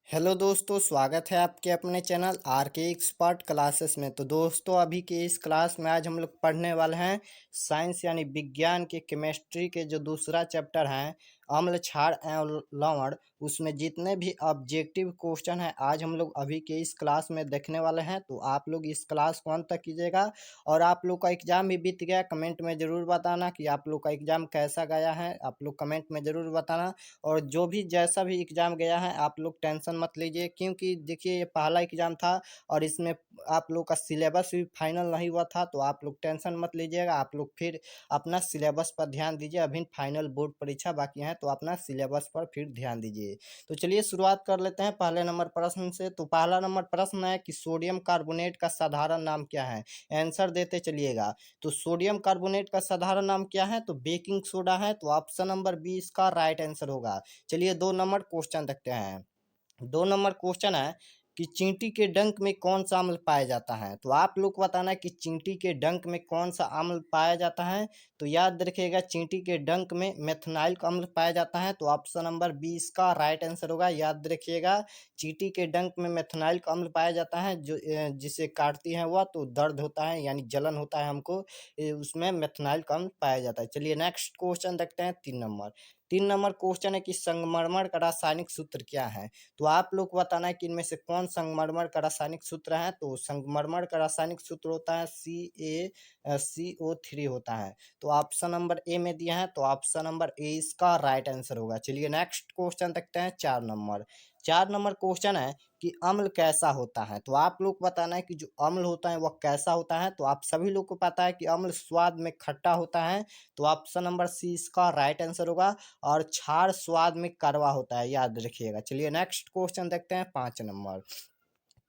Hello दोस्तों, स्वागत है आपके अपने चैनल आर के एक्सपर्ट क्लासेस में। तो दोस्तों, अभी के इस क्लास में आज हम लोग पढ़ने वाले हैं साइंस यानी विज्ञान के केमिस्ट्री के जो दूसरा चैप्टर है अम्ल क्षार एवं लवण। उसमें जितने भी ऑब्जेक्टिव क्वेश्चन हैं आज हम लोग अभी के इस क्लास में देखने वाले हैं। तो आप लोग इस क्लास को अंत तक कीजिएगा। और आप लोग का एग्जाम भी बीत गया, कमेंट में ज़रूर बताना कि आप लोग का एग्जाम कैसा गया है। आप लोग कमेंट में ज़रूर बताना। और जो भी जैसा भी एग्ज़ाम गया है आप लोग टेंशन मत लीजिए, क्योंकि देखिए ये पहला एग्ज़ाम था और इसमें आप लोग का सिलेबस भी फाइनल नहीं हुआ था। तो आप लोग टेंशन मत लीजिएगा, आप लोग फिर अपना सिलेबस पर ध्यान दीजिए। अभी फाइनल बोर्ड परीक्षा बाकी है तो अपना सिलेबस पर फिर ध्यान दीजिए। तो चलिए शुरुआत कर लेते हैं पहले नंबर प्रश्न से। तो पहला नंबर प्रश्न है कि सोडियम कार्बोनेट का साधारण नाम क्या है। आंसर देते चलिएगा। तो सोडियम कार्बोनेट का साधारण नाम क्या है, तो बेकिंग सोडा है। तो ऑप्शन नंबर बी इसका राइट आंसर होगा। चलिए 2 नंबर क्वेश्चन देखते हैं। 2 नंबर क्वेश्चन है कि चींटी के डंक में कौन सा अम्ल पाया जाता है। तो आप लोग को बताना है कि चींटी के डंक में कौन सा अम्ल पाया जाता है। तो याद रखिएगा, चींटी के डंक में मेथनाइल का अम्ल पाया जाता है। तो ऑप्शन नंबर बी इसका राइट आंसर होगा। याद रखिएगा, चींटी के डंक में मेथनाइल का अम्ल पाया जाता है। जो जिसे काटती है वह तो दर्द होता है यानी जलन होता है हमको, उसमें मेथनाइल का अम्ल पाया जाता है। चलिए नेक्स्ट क्वेश्चन देखते हैं 3 नंबर। 3 नंबर क्वेश्चन है कि संगमरमर का रासायनिक सूत्र क्या है। तो आप लोग को बताना है कि इनमें से कौन संगमरमर का रासायनिक सूत्र है। तो संगमरमर का रासायनिक सूत्र होता है CaCO3 होता है। तो ऑप्शन नंबर ए में दिया है, तो ऑप्शन नंबर ए इसका राइट आंसर होगा। चलिए नेक्स्ट क्वेश्चन देखते हैं 4 नंबर। 4 नंबर क्वेश्चन है कि अम्ल कैसा होता है। तो आप लोग को बताना है कि जो अम्ल होता है वह कैसा होता है। तो आप सभी लोग को पता है कि अम्ल स्वाद में खट्टा होता है। तो ऑप्शन नंबर सी इसका राइट आंसर होगा। और क्षार स्वाद में कड़वा होता है, याद रखिएगा। चलिए नेक्स्ट क्वेश्चन देखते हैं 5 नंबर।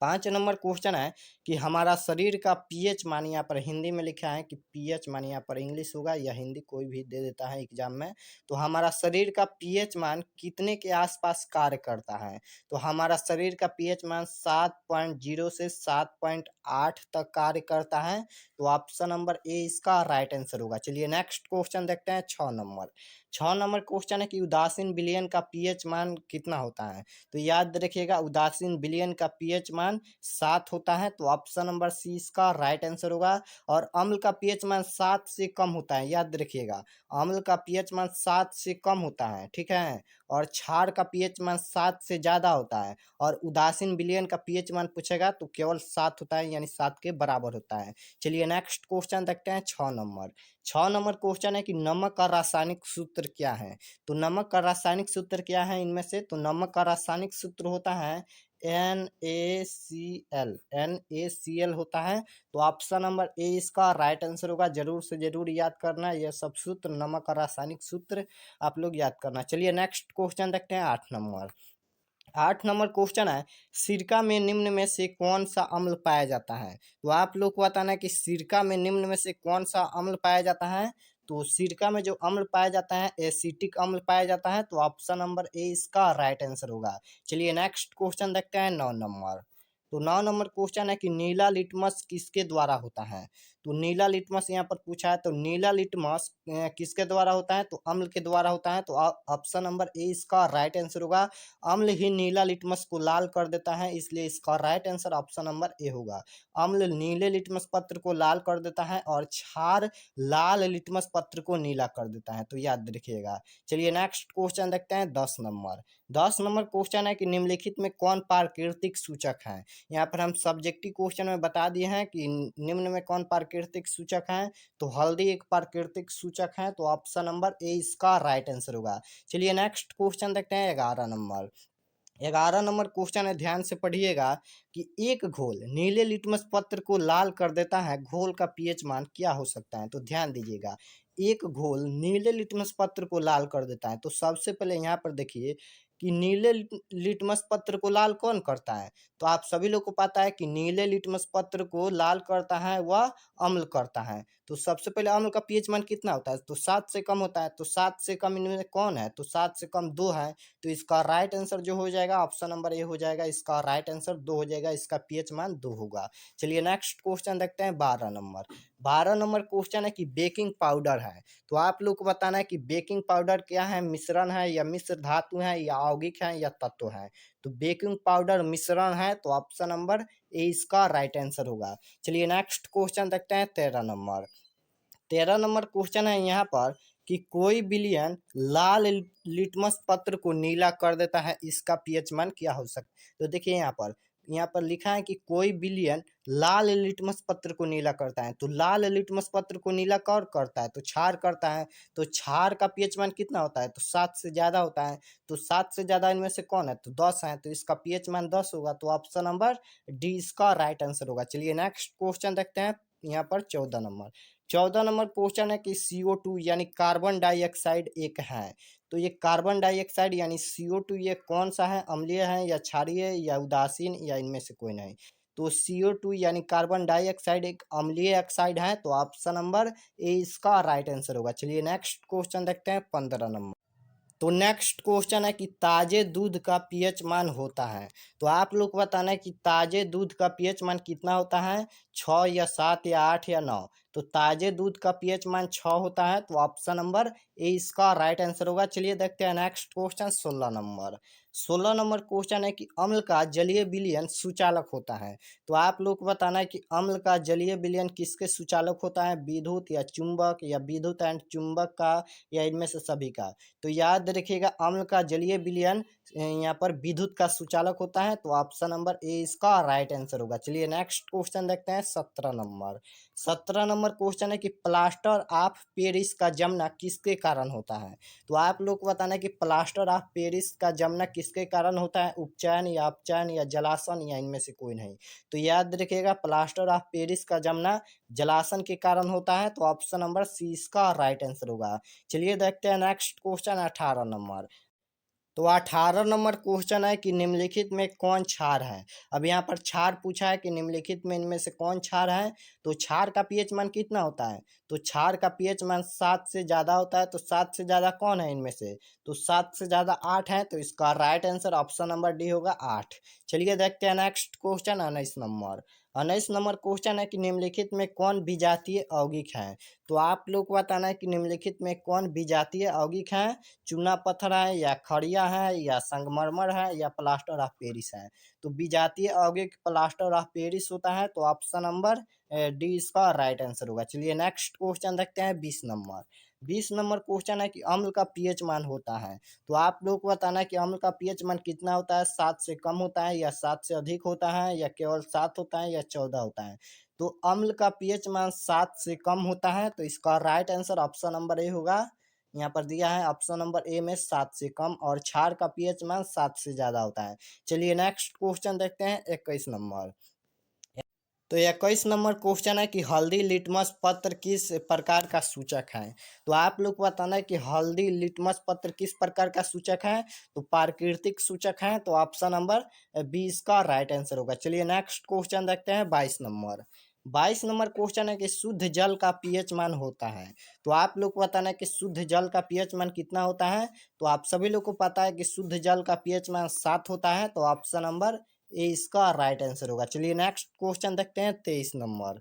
5 नंबर क्वेश्चन है कि हमारा शरीर का पीएच मान, यहाँ पर हिंदी में लिखा है कि पीएच मान, यहाँ पर इंग्लिश होगा या हिंदी कोई भी दे देता है एग्जाम में। तो हमारा शरीर का पीएच मान कितने के आसपास कार्य करता है। तो हमारा शरीर का पीएच मान 7.0 से 7.8 तक कार्य करता है। तो ऑप्शन नंबर ए इसका राइट आंसर होगा। चलिए नेक्स्ट क्वेश्चन देखते हैं 6 नंबर। 6 नंबर क्वेश्चन है कि उदासीन विलयन का पीएच मान कितना होता है। तो याद रखिएगा, उदासीन विलयन का पीएच मान 7 होता है। तो ऑप्शन नंबर सी इसका राइट आंसर होगा। और अम्ल का पीएच मान 7 से कम होता है, याद रखिएगा। अम्ल का पीएच मान 7 से कम होता है, ठीक है। और क्षार का पीएच मान 7 से ज्यादा होता है। और उदासीन विलयन का पीएच मान पूछेगा तो केवल 7 होता है, यानी 7 के बराबर होता है। चलिए नेक्स्ट क्वेश्चन देखते हैं 6 नंबर। 6 नंबर क्वेश्चन है कि नमक का रासायनिक सूत्र क्या है। तो नमक का रासायनिक सूत्र क्या है इनमें से। तो नमक का रासायनिक सूत्र होता है NaCl होता है। तो ऑप्शन नंबर ए इसका राइट आंसर होगा। जरूर से जरूर याद करना यह सब सूत्र, नमक का रासायनिक सूत्र आप लोग याद करना। चलिए नेक्स्ट क्वेश्चन देखते हैं 8 नंबर। 8 नंबर क्वेश्चन है, सिरका में निम्न में से कौन सा अम्ल पाया जाता है। तो आप लोग को बताना है कि सिरका में निम्न में से कौन सा अम्ल पाया जाता है। तो सिरका में जो अम्ल पाया जाता है एसिटिक अम्ल पाया जाता है। तो ऑप्शन नंबर ए इसका राइट आंसर होगा। चलिए नेक्स्ट क्वेश्चन देखते हैं 9 नंबर। तो 9 नंबर क्वेश्चन है कि नीला लिटमस किसके द्वारा होता है। तो नीला लिटमस यहाँ पर पूछा है। तो नीला लिटमस किसके द्वारा होता है। तो अम्ल के द्वारा होता है। तो ऑप्शन नंबर ए इसका राइट आंसर होगा। अम्ल ही नीला लिटमस को लाल कर देता है, इसलिए इसका right answer option number A होगा। अम्ल नीले लिटमस पत्र को लाल कर देता है और क्षार लाल लिटमस पत्र को नीला कर देता है, तो याद रखिएगा। चलिए नेक्स्ट क्वेश्चन देखते हैं 10 नंबर। 10 नंबर क्वेश्चन है कि निम्नलिखित में कौन प्राकृतिक सूचक है। यहाँ पर हम सब्जेक्टिव क्वेश्चन में बता दिए हैं कि निम्न में कौन प्राकृतिक सूचक है। तो हल्दी एक प्राकृतिक सूचक है। तो ऑप्शन नंबर ए इसका राइट आंसर होगा। चलिए नेक्स्ट क्वेश्चन देखते हैं 11 नंबर। 11 नंबर क्वेश्चन है, ध्यान से पढ़िएगा कि एक घोल नीले लिटमस पत्र को लाल कर देता है, घोल का पीएच मान क्या हो सकता है। तो ध्यान दीजिएगा, एक घोल नीले लिटमस पत्र को लाल कर देता है। तो सबसे पहले यहाँ पर देखिए कि नीले लिटमस पत्र को लाल कौन करता है। तो आप सभी लोग को पता है कि नीले लिटमस पत्र को लाल करता है वह अम्ल करता है। तो सबसे पहले अम्ल का पीएच मान कितना होता है। तो 7 से कम होता है। तो 7 से कम इनमें कौन है। तो 7 से कम 2 है। तो इसका राइट आंसर जो हो जाएगा ऑप्शन नंबर ए हो जाएगा। इसका राइट आंसर 2 हो जाएगा। इसका पीएच मान 2 होगा। चलिए नेक्स्ट क्वेश्चन देखते हैं 12 नंबर। 12 नंबर क्वेश्चन है कि बेकिंग पाउडर है। तो आप लोग को बताना है कि बेकिंग पाउडर क्या है, मिश्रण है या मिश्र धातु है या यौगिक है या तत्व है। तो बेकिंग पाउडर मिश्रण है, तो ऑप्शन नंबर ए इसका राइट आंसर होगा। चलिए नेक्स्ट क्वेश्चन देखते हैं 13 नंबर। 13 नंबर क्वेश्चन है यहाँ पर कि कोई विलयन लाल लिटमस पत्र को नीला कर देता है, इसका पीएच मान क्या हो सकता है। तो देखिए यहाँ पर लिखा है कि कोई विलयन लाल लिटमस पत्र को नीला करता है। तो लाल लिटमस पत्र को नीला कौन करता है, तो क्षार करता है। तो क्षार का पीएच मान कितना होता है, तो 7 से ज्यादा होता है। तो 7 से ज्यादा इनमें से कौन है, तो 10 है। तो इसका पीएच मान 10 होगा। तो ऑप्शन नंबर डी इसका राइट आंसर होगा। चलिए नेक्स्ट क्वेश्चन देखते हैं यहाँ पर 14 नंबर। 14 नंबर क्वेश्चन है कि CO2 यानी कार्बन डाइऑक्साइड एक है। तो ये कार्बन डाइऑक्साइड यानी CO2 ये कौन सा है, अम्लीय है या क्षारीय या उदासीन या इनमें से कोई नहीं। तो CO2 यानी कार्बन डाइऑक्साइड एक अम्लीय ऑक्साइड है। तो ऑप्शन नंबर ए इसका राइट आंसर होगा। चलिए नेक्स्ट क्वेश्चन देखते हैं 15 नंबर। तो नेक्स्ट क्वेश्चन है कि ताजे दूध का पीएच मान होता है। तो आप लोग को बताना है कि ताजे दूध का पीएच मान कितना होता है, 6 या 7 या 8 या 9। तो ताजे दूध का पीएच मान 6 होता है। तो ऑप्शन नंबर ए इसका राइट आंसर होगा। चलिए देखते हैं next question 16 number. 16 number question है कि अम्ल का जलीय विलयन सुचालक होता है। तो आप लोग को बताना है कि अम्ल का जलीय विलयन किसके सुचालक होता है, विद्युत या चुंबक या विद्युत एंड चुंबक का या इनमें से सभी का। तो याद रखिएगा अम्ल का जलीय विलयन यहाँ पर विद्युत का सुचालक होता है। तो ऑप्शन नंबर ए इसका राइट आंसर होगा। चलिए नेक्स्ट क्वेश्चन देखते हैं 17 नंबर। 17 नंबर क्वेश्चन है कि प्लास्टर ऑफ पेरिस का जमना किसके कारण होता है। तो आप लोग को बताना है कि प्लास्टर ऑफ पेरिस का जमना किसके कारण होता है, उपचयन या अपचयन या जलासन या इनमें से कोई नहीं। तो याद रखिएगा प्लास्टर ऑफ पेरिस का जमना जलासन के कारण होता है। तो ऑप्शन नंबर सी इसका राइट आंसर होगा। चलिए देखते हैं नेक्स्ट क्वेश्चन 18 नंबर। तो 18 नंबर क्वेश्चन है कि निम्नलिखित में कौन क्षार है। अब यहाँ पर क्षार पूछा है कि निम्नलिखित में इनमें से कौन क्षार है। तो क्षार का पीएच मान कितना होता है, तो क्षार का पीएच मान 7 से ज्यादा होता है। तो 7 से ज्यादा कौन है इनमें से, तो 7 से ज्यादा 8 है। तो इसका right answer option number D होगा 8। चलिए देखते हैं next question 19 number. 19 number question है कि निम्नलिखित में कौन विजातीय यौगिक है। तो आप लोग को बताना है कि निम्नलिखित में कौन विजातीय यौगिक है, चूना पत्थर है या खड़िया है या संगमरमर है या प्लास्टर ऑफ पेरिस है। तो विजातीय यौगिक प्लास्टर ऑफ पेरिस होता है। तो ऑप्शन नंबर डी इसका राइट आंसर होगा। चलिए नेक्स्ट क्वेश्चन देखते हैं 20 नंबर। 20 नंबर क्वेश्चन है कि अम्ल का पीएच मान होता है। तो आप लोग को बताना है कि अम्ल का पीएच मान कितना होता है, 7 से कम होता है या 7 से अधिक होता है या केवल 7 होता है या 14 होता है। तो अम्ल का पीएच मान 7 से कम होता है। तो इसका right answer option number A होगा। यहाँ पर दिया है ऑप्शन नंबर ए में 7 से कम, और क्षार का पीएच मान 7 से ज्यादा होता है। चलिए नेक्स्ट क्वेश्चन देखते हैं 21 नंबर। तो 21 नंबर क्वेश्चन है कि हल्दी लिटमस पत्र किस प्रकार का सूचक है। तो आप लोग को बताना है कि हल्दी लिटमस पत्र किस प्रकार का सूचक है, तो प्राकृतिक सूचक है। तो ऑप्शन नंबर बी इसका राइट आंसर होगा। चलिए नेक्स्ट क्वेश्चन देखते हैं 22 नंबर। 22 नंबर क्वेश्चन है कि शुद्ध जल का पीएच मान होता है। तो आप लोग को बताना है कि शुद्ध जल का पीएच मान कितना होता है। तो आप सभी लोग को पता है कि शुद्ध जल का पीएच मान 7 होता है। तो ऑप्शन नंबर ए इसका राइट आंसर होगा। चलिए नेक्स्ट क्वेश्चन देखते हैं 23 नंबर।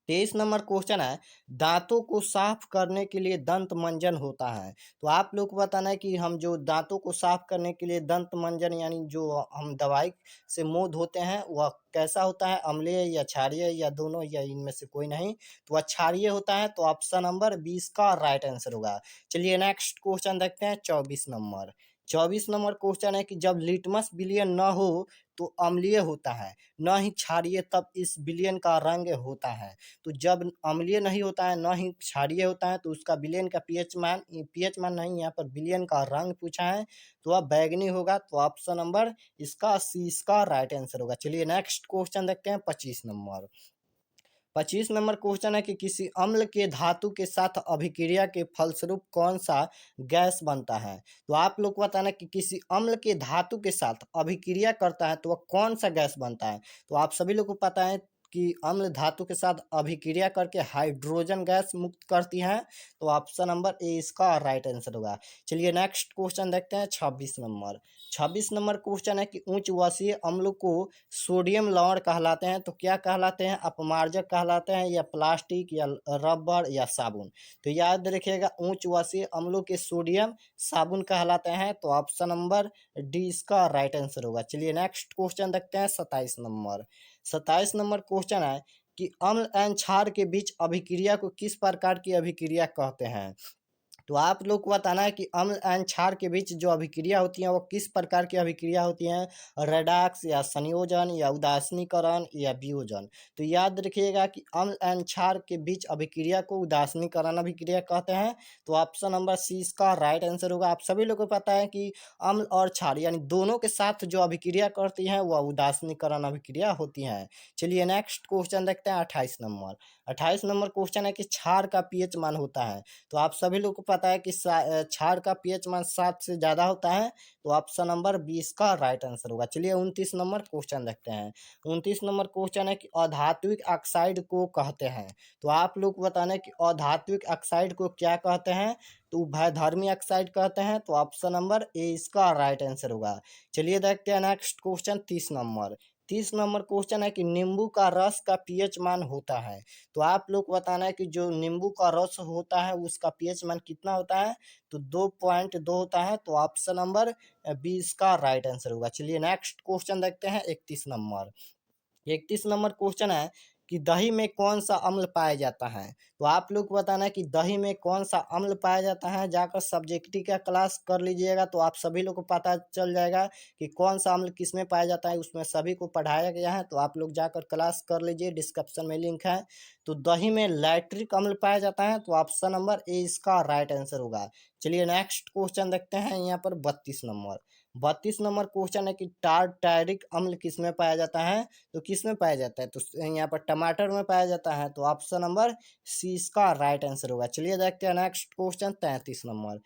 23 नंबर क्वेश्चन है, दांतों को साफ करने के लिए दंत मंजन होता है। तो आप लोग को बताना है कि हम जो दांतों को साफ करने के लिए दंत मंजन यानी जो हम दवाई से मुंह धोते हैं वह कैसा होता है, अम्लीय या क्षारीय या दोनों या इनमें से कोई नहीं। तो वह क्षारीय होता है। तो ऑप्शन नंबर 20 का राइट आंसर होगा। चलिए नेक्स्ट क्वेश्चन देखते हैं 24 नंबर। 24 नंबर क्वेश्चन है कि जब लिटमस विलयन न हो तो अम्लीय होता है, न ही क्षारीय, तब इस विलयन का रंग होता है। तो जब अम्लीय नहीं होता है न ही क्षारीय होता है तो उसका विलयन का पीएच मान नहीं, यहाँ पर विलयन का रंग पूछा है। तो वह बैगनी होगा। तो ऑप्शन नंबर इसका सी इसका राइट आंसर होगा। चलिए नेक्स्ट क्वेश्चन देखते हैं 25 नंबर। 25 नंबर क्वेश्चन है कि किसी अम्ल के धातु के साथ अभिक्रिया के फलस्वरूप कौन सा गैस बनता है। तो आप लोग को बताना है कि किसी अम्ल के धातु के साथ अभिक्रिया करता है तो वह कौन सा गैस बनता है। तो आप सभी लोग को पता है कि अम्ल धातु के साथ अभिक्रिया करके हाइड्रोजन गैस मुक्त करती हैं? तो ऑप्शन नंबर ए इसका राइट आंसर होगा। चलिए नेक्स्ट क्वेश्चन देखते हैं 26 नंबर। 26 नंबर क्वेश्चन है कि उच्च वसीय अम्ल को सोडियम लवण कहलाते हैं, तो क्या कहलाते हैं? अपमार्जक कहलाते हैं या प्लास्टिक या रबर या साबुन? तो याद रखिएगा, उच्च वसीय अम्लों के सोडियम साबुन कहलाते हैं, तो ऑप्शन नंबर डी इसका राइट आंसर होगा। चलिए नेक्स्ट क्वेश्चन देखते हैं 27 नंबर। 27 नंबर क्वेश्चन है कि अम्ल एवं क्षार के बीच अभिक्रिया को किस प्रकार की अभिक्रिया कहते हैं? तो आप लोग को बताना है कि अम्ल एवं क्षार के बीच जो अभिक्रिया होती है वो किस प्रकार की अभिक्रिया होती हैं? रेडॉक्स या संयोजन या उदासीनीकरण या वियोजन? तो याद रखिएगा कि अम्ल एवं क्षार के बीच अभिक्रिया को उदासीनीकरण अभिक्रिया कहते हैं, तो ऑप्शन नंबर सी इसका राइट आंसर होगा। आप सभी लोगों को पता है कि अम्ल और क्षार यानी दोनों के साथ जो अभिक्रिया करती हैं वह उदासीनीकरण अभिक्रिया होती हैं। चलिए नेक्स्ट क्वेश्चन देखते हैं 28 नंबर। 28 नंबर क्वेश्चन है कि क्षार का पीएच मान होता है, तो आप सभी लोग को पता है कि क्षार का पीएच मान 7 से ज़्यादा होता है, तो ऑप्शन नंबर 20 का राइट आंसर होगा। चलिए 29 नंबर क्वेश्चन देखते हैं। 29 नंबर क्वेश्चन है कि अधात्विक ऑक्साइड को कहते हैं, तो आप लोग को बताना है कि अधात्विक ऑक्साइड को क्या कहते हैं? तो उभयधर्मी ऑक्साइड कहते हैं, तो ऑप्शन नंबर ए इसका राइट आंसर होगा। चलिए देखते हैं next question 30 number. 30 number question है कि नींबू का रस का पीएच मान होता है, तो आप लोग को बताना है कि जो नींबू का रस होता है उसका पीएच मान कितना होता है? तो 2.2 होता है, तो ऑप्शन नंबर 20 का राइट आंसर होगा। चलिए नेक्स्ट क्वेश्चन देखते हैं 31 नंबर। 31 नंबर क्वेश्चन है कि दही में कौन सा अम्ल पाया जाता है? तो आप लोग को बताना है कि दही में कौन सा अम्ल पाया जाता है। जाकर सब्जेक्टिव का क्लास कर लीजिएगा तो आप सभी लोग को पता चल जाएगा कि कौन सा अम्ल किस में पाया जाता है, उसमें सभी को पढ़ाया गया है, तो आप लोग जाकर क्लास कर लीजिए, डिस्क्रिप्शन में लिंक है। तो दही में लैक्टिक अम्ल पाया जाता है, तो ऑप्शन नंबर ए इसका राइट आंसर होगा। चलिए नेक्स्ट क्वेश्चन देखते हैं यहाँ पर 32 नंबर। 32 नंबर क्वेश्चन है कि टारटैरिक अम्ल किस में पाया जाता है? तो किस में पाया जाता है? तो यहाँ पर टमाटर में पाया जाता है, तो ऑप्शन नंबर सी इसका राइट आंसर होगा। चलिए देखते हैं नेक्स्ट क्वेश्चन 33 नंबर।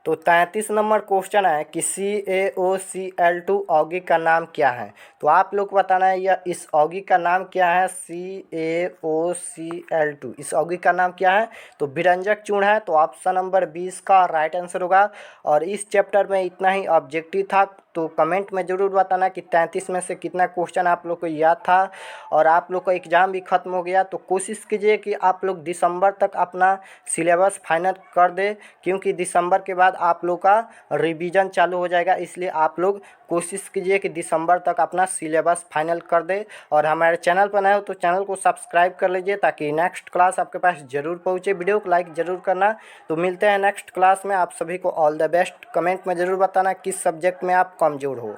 तो 33 नंबर क्वेश्चन है कि CaOCl2 यौगिक का नाम क्या है? तो आप लोग को बताना है यह इस यौगिक का नाम क्या है? CaOCl2 इस यौगिक का नाम क्या है? तो विरंजक चूर्ण है, तो ऑप्शन नंबर 20 का राइट आंसर होगा। और इस चैप्टर में इतना ही ऑब्जेक्टिव था, तो कमेंट में ज़रूर बताना कि 33 में से कितना क्वेश्चन आप लोग को याद था। और आप लोग का एग्ज़ाम भी ख़त्म हो गया, तो कोशिश कीजिए कि आप लोग दिसंबर तक अपना सिलेबस फाइनल कर दे, क्योंकि दिसंबर के बाद आप लोग का रिवीजन चालू हो जाएगा। इसलिए आप लोग कोशिश कीजिए कि दिसंबर तक अपना सिलेबस फाइनल कर दे। और हमारे चैनल पर नए हो तो चैनल को सब्सक्राइब कर लीजिए, ताकि नेक्स्ट क्लास आपके पास ज़रूर पहुँचे। वीडियो को लाइक ज़रूर करना। तो मिलते हैं नेक्स्ट क्लास में। आप सभी को ऑल द बेस्ट। कमेंट में ज़रूर बताना किस सब्जेक्ट में आप कमज़ोर हो।